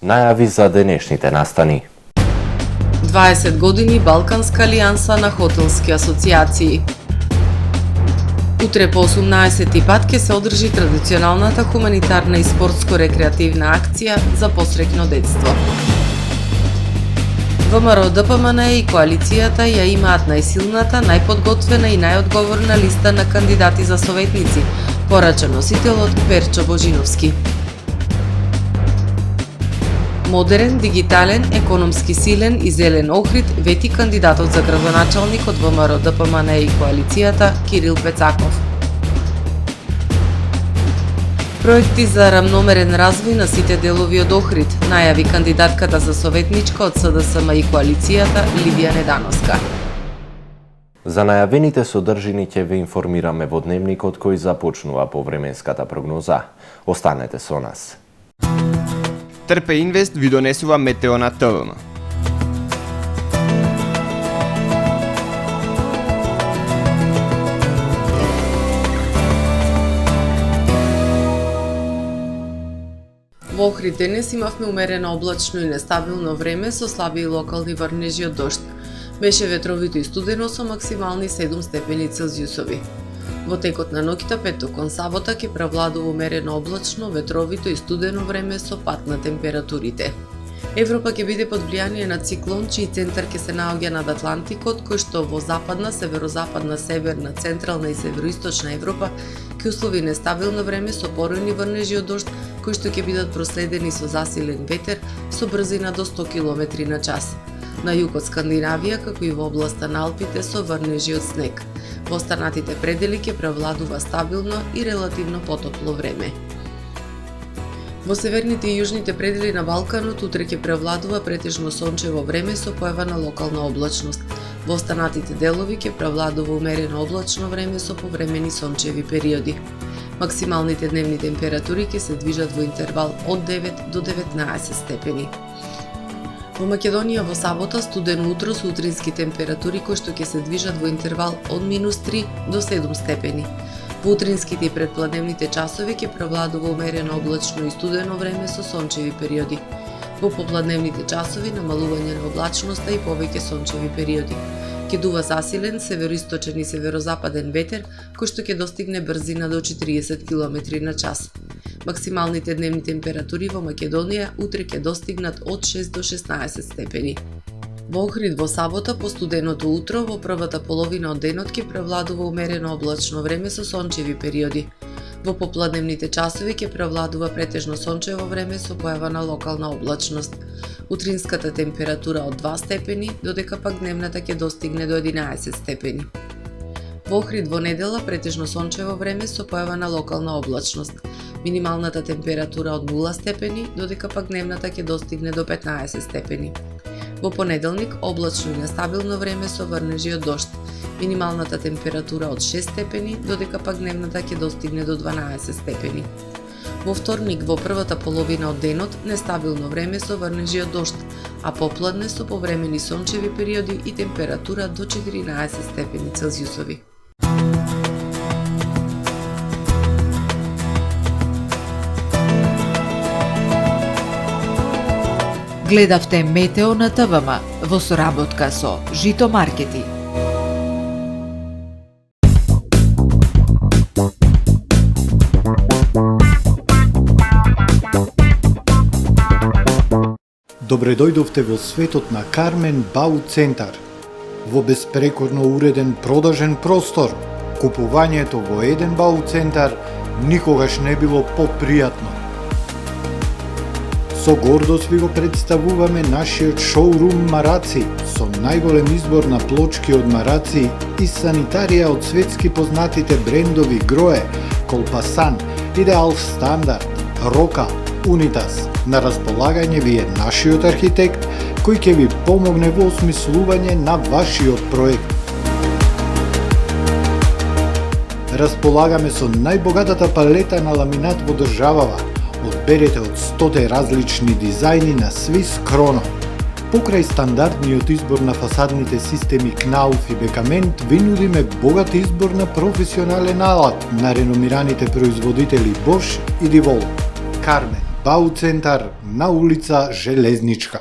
Најави за денешните настани. 20 години Балканска алијанса на хотелски асоцијации. Утре по 18 пат ќе се одржи традиционалната хуманитарна и спортско-рекреативна акција за посреќно детство. ВМРО ДПМН и коалицијата ја имаат најсилната, најподготвена и најодговорна листа на кандидати за советници, порача носителот Перчо Божиновски. Модерен, дигитален, економски силен и зелен Охрид вети кандидатот за градоначалник од ВМРО ДПМН и коалицијата Кирил Пецаков. Проекти за рамномерен развој на сите делови од Охрид, најави кандидатката за советничка од СДСМ и коалицијата Лидија Недановска. За најавените содржини ќе ве информираме во дневникот кој започнува по временската прогноза. Останете со нас. Трпе Инвест ви донесува метео на ТВМ. Во Охрид денес имавме умерено облачно и нестабилно време со слаби и локални врнежи од дожд. Беше ветровито и студено со максимални 7 степени Целзиусови. Во текот на ноќта петок кон сабота ќе превладува умерено облачно, ветровито и студено време со пат на температурите. Европа ќе биде под влијание на циклон, чиј центар ќе се наоѓа над Атлантикот, кој што во западна, северозападна, северна, централна и североисточна Европа ќе услови нестабилно време со поројни врнежи од дожд, кои што ќе бидат проследени со засилен ветер со брзина до 100 км на час. На југ од Скандинавија, како и во областа на Алпите со врнежи од снег. Во останатите предели ќе превладува стабилно и релативно потопло време. Во северните и јужните предели на Балканот утре ќе превладува претежно сончево време со појава на локална облачност. Во останатите делови ќе превладува умерено облачно време со повремени сончеви периоди. Максималните дневни температури ќе се движат во интервал од 9 до 19 степени. Во Македонија во сабота студено утро со утрински температури кои што ќе се движат во интервал од -3 до 7 степени. Во утринските и предпладневните часови ќе превладува умерено облачно и студено време со сончеви периоди. Во попладневните часови намалување на облачноста и повеќе сончеви периоди. Ќе дува засилен североисточен и северозападен ветер кој што ќе достигне брзина до 40 км на час. Максималните дневни температури во Македонија утре ќе достигнат од 6 до 16 степени. Во Охрид во сабота по студеното утро во првата половина од денот ќе превладува умерено облачно време со сончеви периоди. Во попладневните часови ќе превладува претежно сончево време со појава на локална облачност. Утринската температура од 2 степени, додека пак дневната ќе достигне до 11 степени. Во Охрид во недела претежно сончево време со појава на локална облачност. Минималната температура од 0 степени, додека пак дневната ќе достигне до 15 степени. Во понеделник облачно и нестабилно време со врнежи од дожд. Минималната температура од 6 степени, додека пак дневната ќе достигне до 12 степени. Во вторник во првата половина од денот нестабилно време со врнежи од дожд, а попладне со повремени сончеви периоди и температура до 14 степени Целзиусови. Гледавте Метео на ТВМ во соработка со Жито Маркети. Добре дојдовте во светот на Кармен Бау Центар. Во беспрекорно уреден продажен простор, купувањето во еден Бау Центар никогаш не било попријатно. Со гордост ви го представуваме нашиот шоурум Мараци со најголем избор на плочки од Мараци и санитарија од светски познатите брендови Грое, Колпасан, Идеал Стандард, Рока, Унитас. На располагање ви е нашиот архитект кој ќе ви помогне во осмислување на вашиот проект. Располагаме со најбогатата палета на ламинат во државава. Одберете од 100 различни дизајни на Swiss Chrono. Покрај стандардниот избор на фасадните системи Knauf и Бекамент, ви нудиме богат избор на професионален алат на реномираните производители Bosch и DeWalt. Кармен Бауцентар на улица Железничка.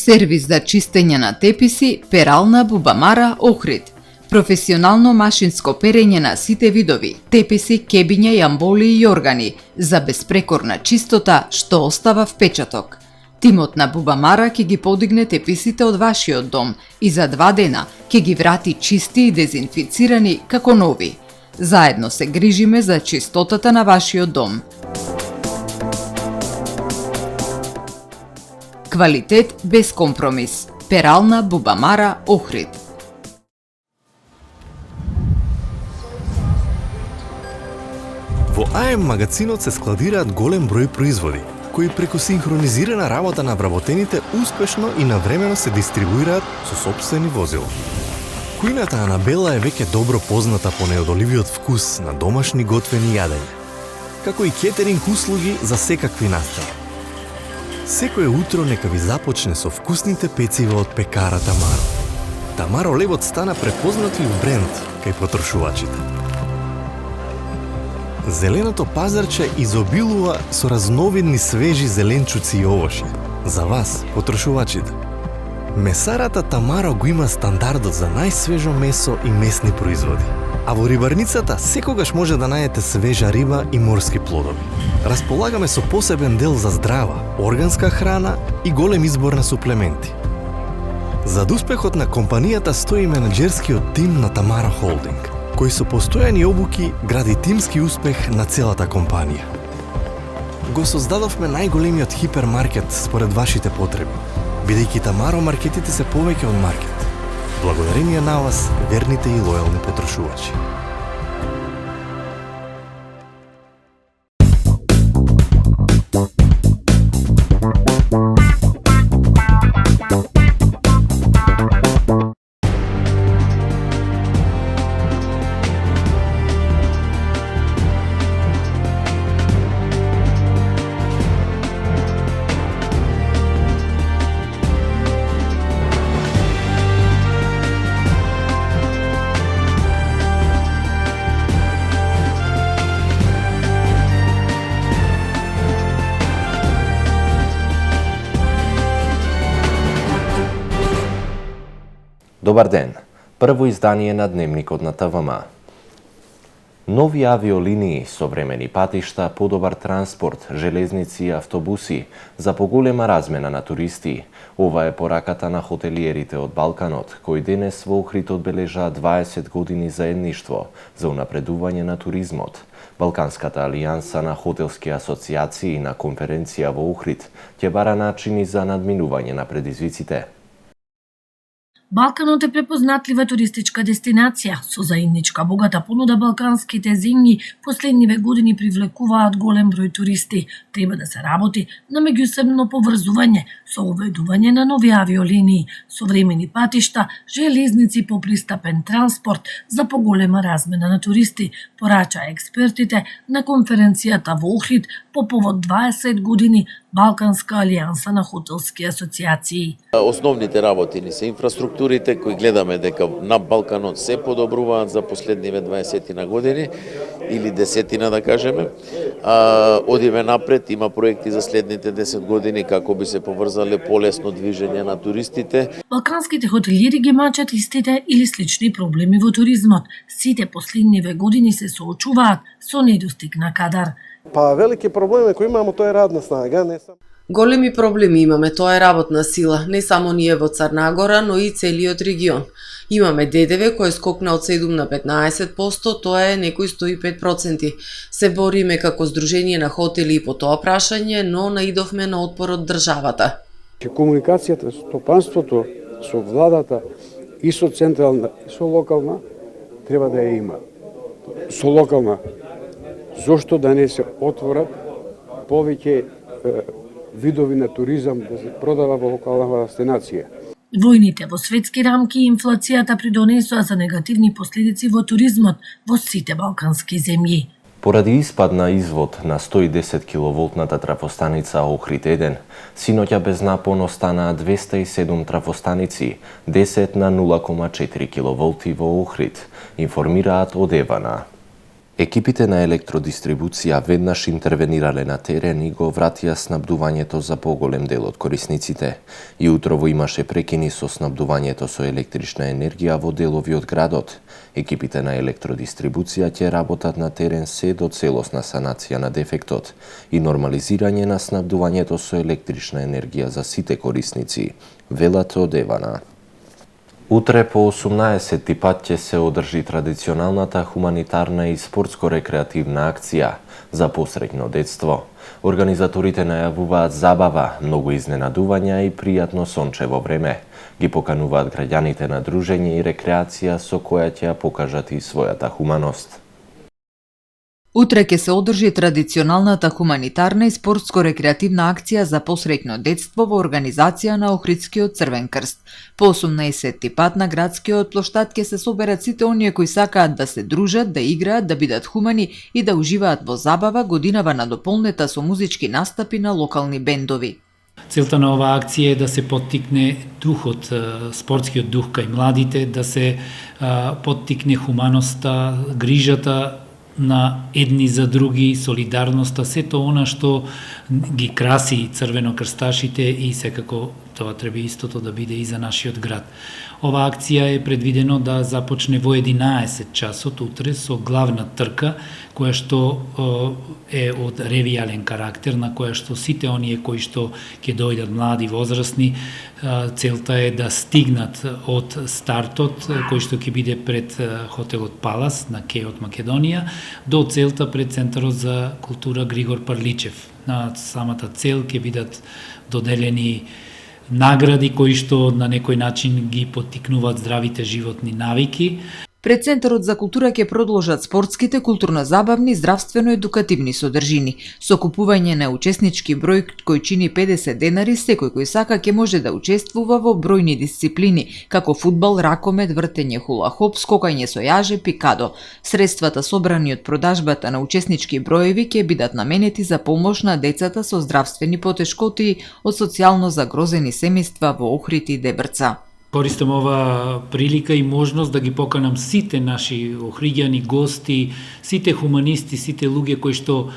Сервис за чистење на теписи, перална Бубамара Охрид. Професионално машинско перење на сите видови, теписи, кебиња, јамболи и органи, за безпрекорна чистота што остава впечаток. Тимот на Бубамара ќе ги подигне теписите од вашиот дом и за 2 дена ќе ги врати чисти и дезинфицирани како нови. Заедно се грижиме за чистотата на вашиот дом. Квалитет без компромис. Перална Бубамара Охрид. Во АМ магазинот се складираат голем број производи, кои преку синхронизирана работа на вработените успешно и навремено се дистрибуираат со сопствени возила. Кујната Анабела е веќе добро позната по неодоливиот вкус на домашни готвени јадења, како и кетеринг услуги за секакви настани. Секое утро нека ви започне со вкусните пецива од пекара Тамаро. Тамаро лебот стана препознатлив бренд кај потрошувачите. Зеленото пазарче изобилува со разновидни свежи зеленчуци и овошје. За вас, потрошувачите. Месарата Тамаро го има стандардот за најсвежо месо и месни производи. А во рибарницата секогаш може да најдете свежа риба и морски плодови. Располагаме со посебен дел за здрава, органска храна и голем избор на суплементи. Зад успехот на компанијата стои менаџерскиот тим на Тамаро Холдинг, кој со постојани обуки гради тимски успех на целата компанија. Го создадовме најголемиот хипермаркет според вашите потреби, бидејќи Тамаро маркетите се повеќе од маркет. Благодарение на вас, верните и лојални потрошувачи. Добар ден. Прво издание на Дневникот на ТВМ. Нови авиолинии, современи патишта, подобар транспорт, железници и автобуси за поголема размена на туристи. Ова е пораката на хотелиерите од Балканот, кои денес во Охрид одбележаа 20 години заедништво за унапредување на туризмот. Балканската алијанса на хотелски асоциации на конференција во Охрид ќе бара начини за надминување на предизвиците. Балканот е препознатлива туристичка дестинација. Со заедничка богата понуда балканските земји последниве години привлекуваат голем број туристи. Треба да се работи на меѓусебно поврзување со уведување на нови авиолинии, современи патишта, железници, попристапен транспорт за поголема размена на туристи, порача експертите на конференцијата во Охрид по повод 20 години Балканска алијанса на хотелски асоциации. Основните работи ни се инфраструктурите кои гледаме дека на Балканот се подобруваат за последниве 20 на години или 10 да кажеме. Одиме напред, има проекти за следните 10 години како би се поврзале полесно движење на туристите. Балканските хотелиери ги мачат истите или слични проблеми во туризмот. Сите последниве години се соочуваат со недостиг на кадар. Па велики проблеми кои имамо, тоа е радна снага, не само. Големи проблеми имаме, тоа е работна сила, не само ние во Црна Гора, но и целиот регион. Имаме ДДВ кој скокна од 7 на 15%, тоа е некои 105%. Се бориме како Сдружение на хотели и по тоа прашање, но наидовме на отпор од државата. Комуникацијата со стопанството, со владата и со централна и со локална треба да ја има. Со локална, зошто да не се отворат повеќе видови на туризам да се продава во локална дестинација. Војните во светски рамки и инфлацијата придонесоа за негативни последици во туризмот во сите балкански земји. Поради испад на извод на 110 киловолтната трафостаница Охрид 1, синоќа без напон останаа 207 трафостаници, 10 на 0,4 киловолти во Охрид, информираат од Евана. Екипите на електродистрибуција веднаш интервенирале на терен и го вратија снабдувањето за поголем дел од корисниците. И утрово имаше прекини со снабдувањето со електрична енергија во делови од градот. Екипите на електродистрибуција ќе работат на терен се до целосна санација на дефектот и нормализирање на снабдувањето со електрична енергија за сите корисници, велат од Евана. Утре по 18 пат ќе се одржи традиционалната хуманитарна и спортско-рекреативна акција за посреќно детство. Организаторите најавуваат забава, многу изненадувања и пријатно сончево време. Ги покануваат граѓаните на дружење и рекреација со која ќе ја покажат и својата хуманост. Утре ќе се одржи традиционалната хуманитарна и спортско-рекреативна акција за посреќно детство во организација на Охридскиот Црвен крст. По 18 пат на градскиот плоштад ќе се соберат сите оние кои сакаат да се дружат, да играат, да бидат хумани и да уживаат во забава, годинава надополнета со музички настапи на локални бендови. Целта на оваа акција е да се поттикне духот, спортскиот дух кај младите, да се поттикне хуманоста, грижата на едни за други, солидарноста, сето она што ги краси црвенокрсташите и секако тоа треба истото да биде и за нашиот град. Ова акција е предвидено да започне во 11 часот утре со главна трка, која што е од ревијален карактер, на која што сите оние кои што ќе дојдат млади, возрастни, целта е да стигнат од стартот, кој што ќе биде пред хотелот Палас на Кеот Македонија, до целта пред Центарот за култура Григор Парличев. На самата цел ќе бидат доделени награди кои што на некој начин ги поттикнуваат здравите животни навики. Пред Центарот за култура ќе продолжат спортските, културно-забавни, здравствено-едукативни содржини. Со купување на учеснички број кој чини 50 денари, секој кој сака ќе може да учествува во бројни дисциплини, како фудбал, ракомет, вртење хула-хоп, скокање со јаже, пикадо. Средствата собрани од продажбата на учеснички броеви ќе бидат наменети за помош на децата со здравствени потешкоти од социјално загрозени семејства во Охрид и Дебрца. Користам ова прилика и можност да ги поканам сите наши охриѓани гости, сите хуманисти, сите луѓе кои што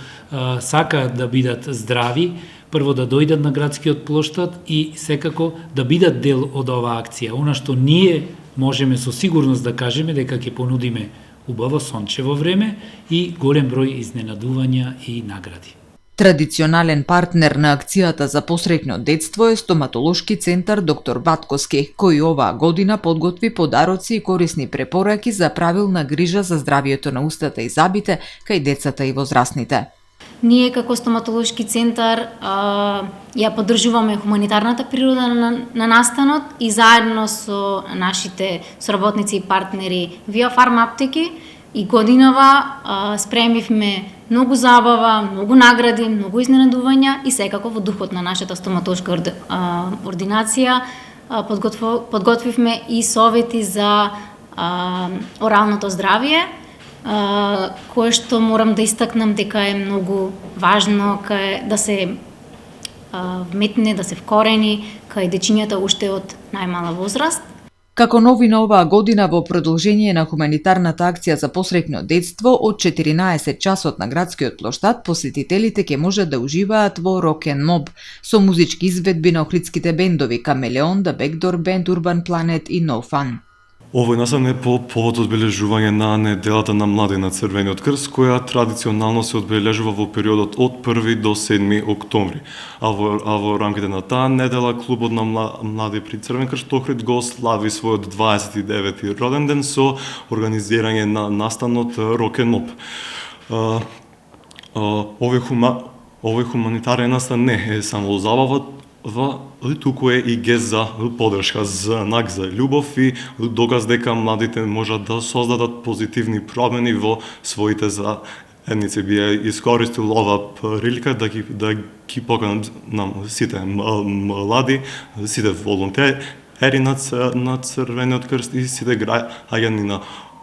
сакаат да бидат здрави, прво да дојдат на градскиот плоштад и секако да бидат дел од оваа акција. Она што ние можеме со сигурност да кажеме дека ќе понудиме убаво сончево време и голем број изненадувања и награди. Традиционален партнер на акцијата за посреќно детство е стоматолошки центар Доктор Батковски, кој оваа година подготви подароци и корисни препораки за правилна грижа за здравието на устата и забите кај децата и возрастните. Ние како стоматолошки центар ја поддржуваме хуманитарната природа на настанот и заедно со нашите соработници и партнери Виофарм аптеки и годинава спремивме многу забава, многу награди, многу изненадувања и секако во духот на нашата стоматолошка ординација подготвивме и совети за оралното здравје, кое што морам да истакнам дека е многу важно да се вметне, да се вкорени кај дечињата уште од најмала возраст. Како новина оваа година во продолжение на хуманитарната акција за посреќно детство, од 14 часот на градскиот плоштад посетителите ќе можат да уживаат во Rock & Mob со музички изведби на охридските бендови Камелеон, The Backdoor Band, Urban Planet и No Fun. Овој настан е по повод одбележување на неделата на млади на Црвениот крст, која традиционално се одбележува во периодот од 1 до 7 октомври. А во рамките на таа недела клубот на млади при Црвен крст Охрид го слави својот 29-ти роден ден со организирање на настанот Рок-н-Моп. Овој хуманитарен настан не е само забава, туку е и гест за поддршка, знак за љубов и доказ дека младите можат да создадат позитивни промени во своите заедници. Би искористил ова прилика да ги поканам на сите млади, сите волонтери на Црвениот крст и сите граѓани на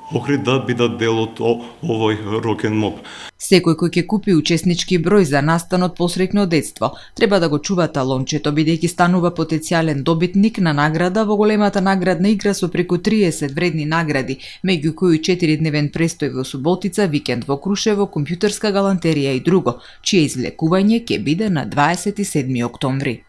Охрид да бидат дел од овој Рок-н-Моп. Секој кој ќе купи учеснички број за настанот посреќно детство, треба да го чува талончето, бидејќи станува потенцијален добитник на награда во големата наградна игра со преку 30 вредни награди, меѓу кои 4-дневен престој во Суботица, викенд во Крушево, компјутерска галантерија и друго, чие извлекување ќе биде на 27 октомври.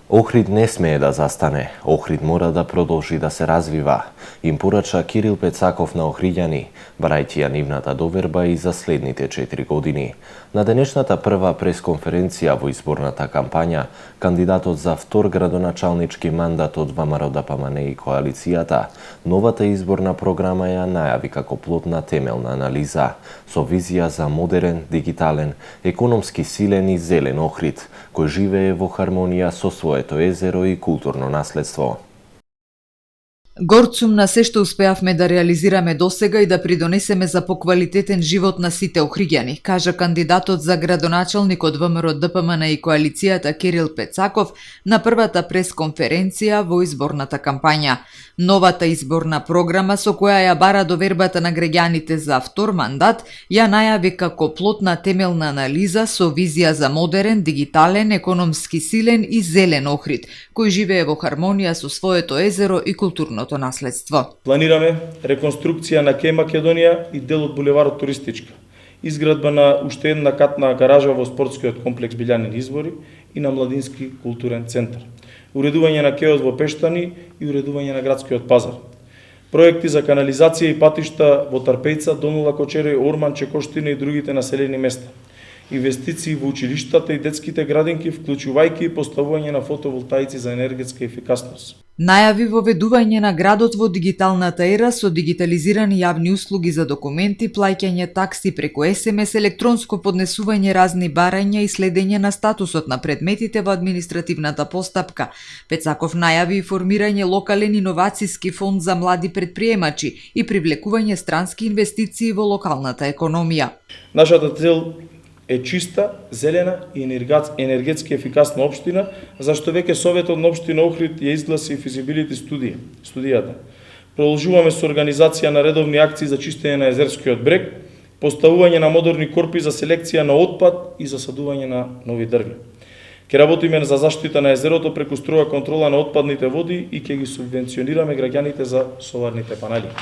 Охрид не смее да застане, Охрид мора да продолжи да се развива, им порача Кирил Пецаков на охриѓани, барајќи ја нивната доверба и за следните 4 години. На денешната прва пресконференција во изборната кампања, кандидатот за втор градоначалнички мандат од ВМРО-ДПМН и коалицијата, новата изборна програма ја најави како плод на темелна анализа, со визија за модерен, дигитален, економски силен и зелен Охрид, кој живее во хармонија со своето езеро и културно наследство. Горд сум на се што успеавме да реализираме досега и да придонесеме за поквалитетен живот на сите охриѓани, кажа кандидатот за градоначалник од ВМРО-ДПМН и коалицијата Кирил Пецаков на првата пресконференција во изборната кампања. Новата изборна програма со која ја бара довербата на граѓаните за втор мандат ја најави како плод на темелна анализа со визија за модерен, дигитален, економски силен и зелен Охрид, кој живее во хармонија со своето езеро и културното наследство. Планираме реконструкција на Кеј Македонија и дел од булеварот Туристичка, изградба на уште една катна гаража во спортскиот комплекс Билјанин Извори и на младински културен центар, уредување на кеоз во Пештани и уредување на градскиот пазар. Проекти за канализација и патишта во Тарпејца, Донула Кочере, Орман, Чекоштина и другите населени места. Инвестиции во училиштата и детските градинки, вклучувајќи и поставување на фотоволтаици за енергетска ефикасност. Најави воведување на градот во дигиталната ера со дигитализирани јавни услуги за документи, плаќање такси преку СМС, електронско поднесување разни барања и следење на статусот на предметите во административната постапка. Пецаков најави и формирање локален иновацијски фонд за млади предприемачи и привлекување странски инвестиции во локалната економија. Нашата цел е чиста, зелена и енергетски ефикасна општина, зашто веќе Советот на општина Охрид ја изгласи физибилити студијата. Продолжуваме со организација на редовни акции за чистење на езерскиот брег, поставување на модерни корпи за селекција на отпад и засадување на нови дрви. Ќе работиме за заштита на езерото преку строга контрола на отпадните води и ќе ги субвенционираме граѓаните за соларните панели.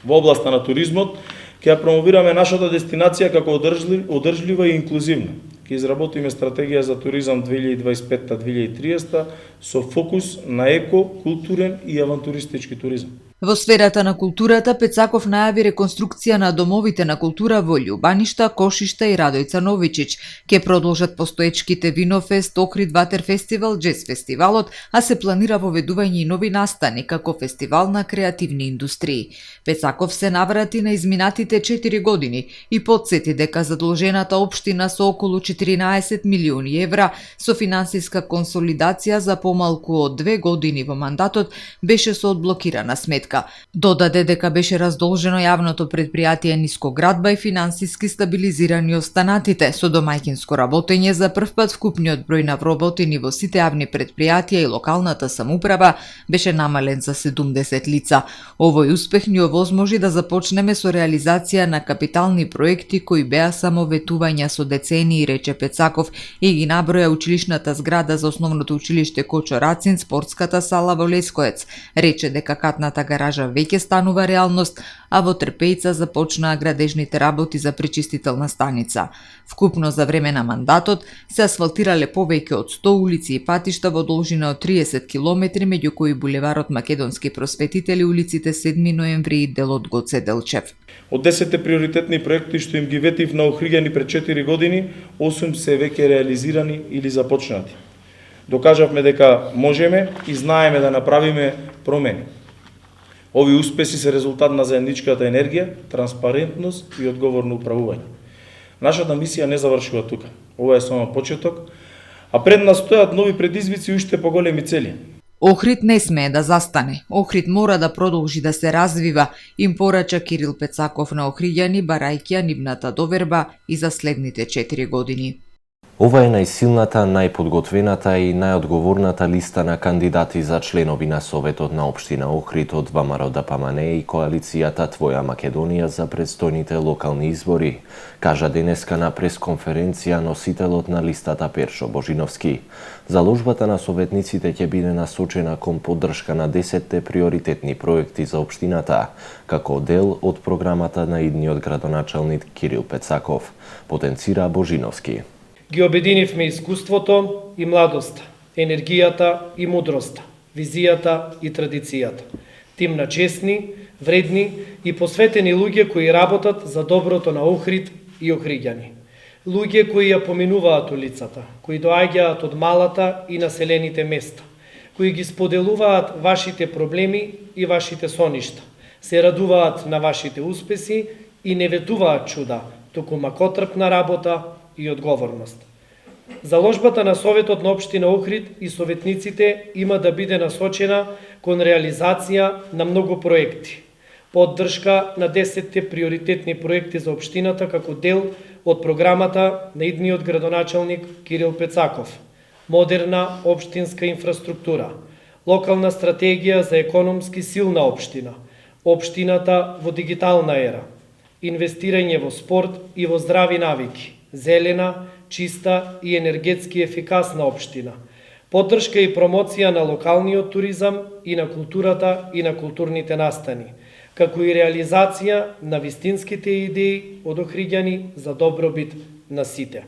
Во областа на туризмот, ќе ја промовираме нашата дестинација како одржлива и инклузивна. Ќе изработиме стратегија за туризам 2025-2030 со фокус на еко, културен и авантуристички туризам. Во сферата на културата, Пецаков најави реконструкција на домовите на култура во Љубаништа, Кошишта и Радојца Новичич. Ке продолжат постоечките Винофест, Охрид Ватер фестивал, Джез фестивалот, а се планира воведување и нови настани како фестивал на креативни индустрии. Пецаков се наврати на изминатите 4 години и потсети дека задолжената општина со околу 14 милиони евра со финансиска консолидација за помалку од 2 години во мандатот беше со одблокирана сметка. Додаде дека беше раздолжено јавното предпријатие Нискоградба и финансиски стабилизирани останатите, со домаќинско работење за прв пат вкупниот број на вработени во сите јавни предпријатија и локалната самоуправа беше намален за 70 лица. Овој успех ни овозможи да започнеме со реализација на капитални проекти кои беа само ветувања со децении, рече Пецаков, и ги наброја училишната зграда за основното училиште Кочо Рацин, спортската сала во Лескоец. Рече дека катната гаража веќе станува реалност, а во Трпејца започнаа градежните работи за пречистителна станица. Вкупно за време на мандатот се асфалтирале повеќе од 100 улици и патишта во должина од 30 километри, меѓу кои булеварот Македонски просветители, улиците 7 ноември и делот Гоце Делчев. Од 10 приоритетни проекти што им ги ветив на Охриѓани пред 4 години, 8 се веќе реализирани или започнати. Докажавме дека можеме и знаеме да направиме промени. Овие успеси се резултат на заедничката енергија, транспарентност и одговорно управување. Нашата мисија не завршува тука. Ова е само почеток, а пред нас стојат нови предизвици и уште поголеми цели. Охрид не смее да застане. Охрид мора да продолжи да се развива, им порача Кирил Пецаков на Охриѓани, барајќи ја нивната доверба и за следните 4 години. Ова е најсилната, најподготвената и најодговорната листа на кандидати за членови на Советот на Општина Охрид од ВМРО-ДПМНЕ и коалицијата Твоја Македонија за предстојните локални избори, кажа денеска на пресконференција носителот на листата Першо Божиновски. Заложбата на советниците ќе биде насочена кон поддршка на 10 приоритетни проекти за општината, како дел од програмата на идниот градоначалник Кирил Пецаков, потенцира Божиновски. Ги обединивме искуството и младоста, енергијата и мудроста, визијата и традицијата. Тим на честни, вредни и посветени луѓе кои работат за доброто на Охрид и Охриѓани. Луѓе кои ја поминуваат улицата, кои доаѓаат од малата и населените места, кои ги споделуваат вашите проблеми и вашите соништа, се радуваат на вашите успеси и не ветуваат чуда, туку макотрпна работа и одговорност. Заложбата на Советот на Општина Охрид и советниците има да биде насочена кон реализација на многу проекти, поддршка на 10 приоритетни проекти за општината како дел од програмата на идниот градоначалник Кирил Пецаков, модерна општинска инфраструктура, локална стратегија за економски силна општина, општината во дигитална ера, инвестирање во спорт и во здрави навики, зелена, чиста и енергетски ефикасна општина, поддршка и промоција на локалниот туризам и на културата и на културните настани, како и реализација на вистинските идеи од Охриѓани за добробит на сите.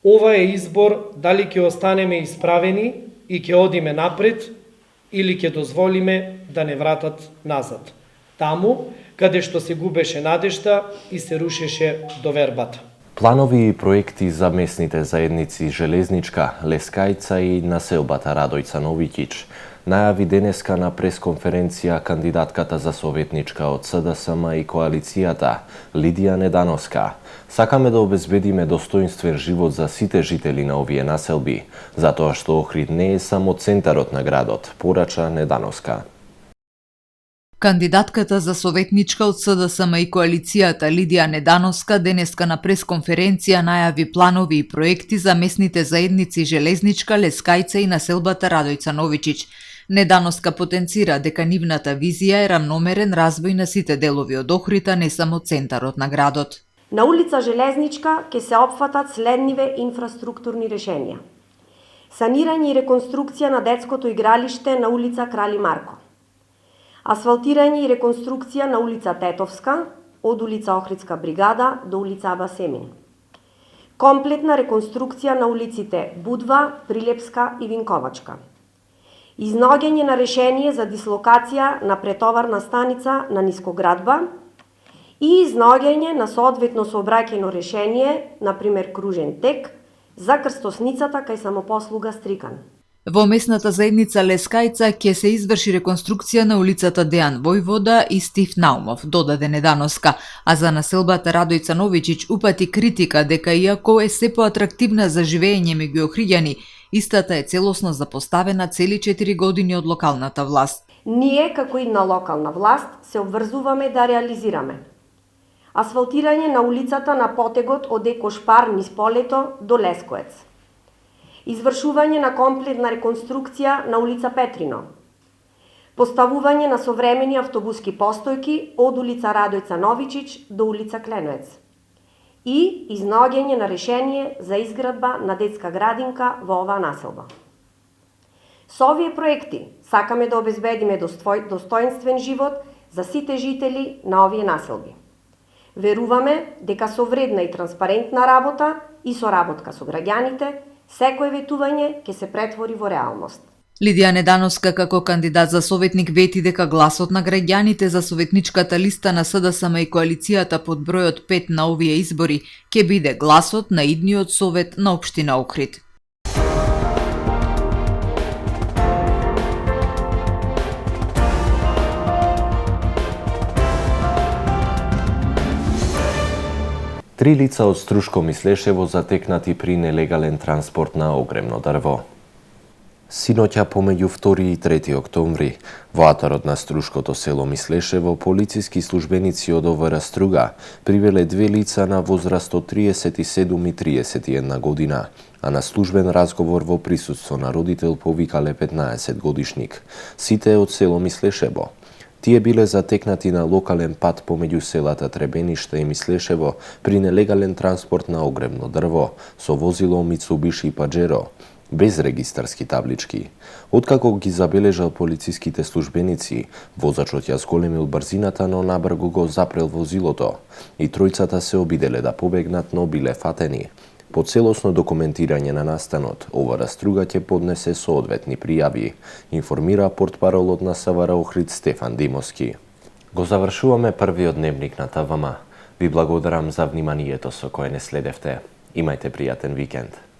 Ова е избор дали ќе останеме исправени и ќе одиме напред или ќе дозволиме да не вратат назад, таму каде што се губеше надежта и се рушеше довербата. Планови и проекти за местните заедници Железничка, Лескајца и населбата Радојца Новиќич најави денеска на пресконференција кандидатката за советничка од СДСМ и коалицијата Лидија Недановска. Сакаме да обезбедиме достоинствен живот за сите жители на овие населби, затоа што Охрид не е само центарот на градот, порача Недановска. Кандидатката за советничка од СДСМ и коалицијата Лидија Недановска денеска на пресконференција најави планови и проекти за местните заедници Железничка, Лескајца и населбата Радојца Новиќич. Недановска потенцира дека нивната визија е рамномерен развој на сите делови од Охрид, а не само центарот на градот. На улица Железничка ќе се опфатат следниве инфраструктурни решенија. Санирање и реконструкција на детското игралиште на улица Крали Марко. Асфалтирање и реконструкција на улица Тетовска, од улица Охридска бригада до улица Аба Семин. Комплетна реконструкција на улиците Будва, Прилепска и Винковачка. Изнаоѓање на решение за дислокација на претоварна станица на Нискоградба и изнаоѓање на соодветно сообраќајно решение, например кружен тек, за крстосницата кај самопослуга Стрикан. Во местната заедница Лескајца ќе се изврши реконструкција на улицата Дејан Војвода и Стив Наумов, додаде Недановска, а за населбата Радојца Новиќич упати критика дека иако е се поатрактивна за живење меѓу Охриѓани, истата е целосно запоставена цели 4 години од локалната власт. Ние, како и на локална власт, се обврзуваме да реализираме асфалтирање на улицата на потегот од Екошпар низ полето до Лескоец, извршување на комплетна реконструкција на улица Петрино, поставување на современи автобуски постојки од улица Радојца Новиќич до улица Кленоец и изнаоѓање на решение за изградба на детска градинка во оваа населба. Со овие проекти сакаме да обезбедиме достоинствен живот за сите жители на овие населби. Веруваме дека со вредна и транспарентна работа и соработка со граѓаните, секое ветување ќе се претвори во реалност. Лидија Недановска како кандидат за советник вети дека гласот на граѓаните за советничката листа на СДСМ и коалицијата под бројот 5 на овие избори ќе биде гласот на идниот совет на општина Охрид. Три лица од Струшком и Слешево затекнати при нелегален транспорт на огремно дрво. Синоќа помеѓу 2 и 3 октомври во атарот на Струшкото село Мислешево полициски службеници од ОВР Струга привеле 2 лица на возраст од 37 и 31 година, а на службен разговор во присуство на родител повикале 15 годишник. Сите од село Мислешево. Тие биле затекнати на локален пат помеѓу селата Требениште и Мислешево при нелегален транспорт на огремно дрво со возило Мицубиши Паджеро, без регистарски таблички. Откако ги забележал полициските службеници, возачот ја зголемил брзината, но набрзо го запрел возилото и тројцата се обиделе да побегнат, но биле фатени. По целосно документирање на настанот, ОВР Струга ќе поднесе соодветни пријави, информира портпаролот на СВР Охрид Стефан Димовски. Го завршуваме првиот дневник на ТВМ. Ви благодарам за вниманието со кое не следевте. Имајте пријатен викенд.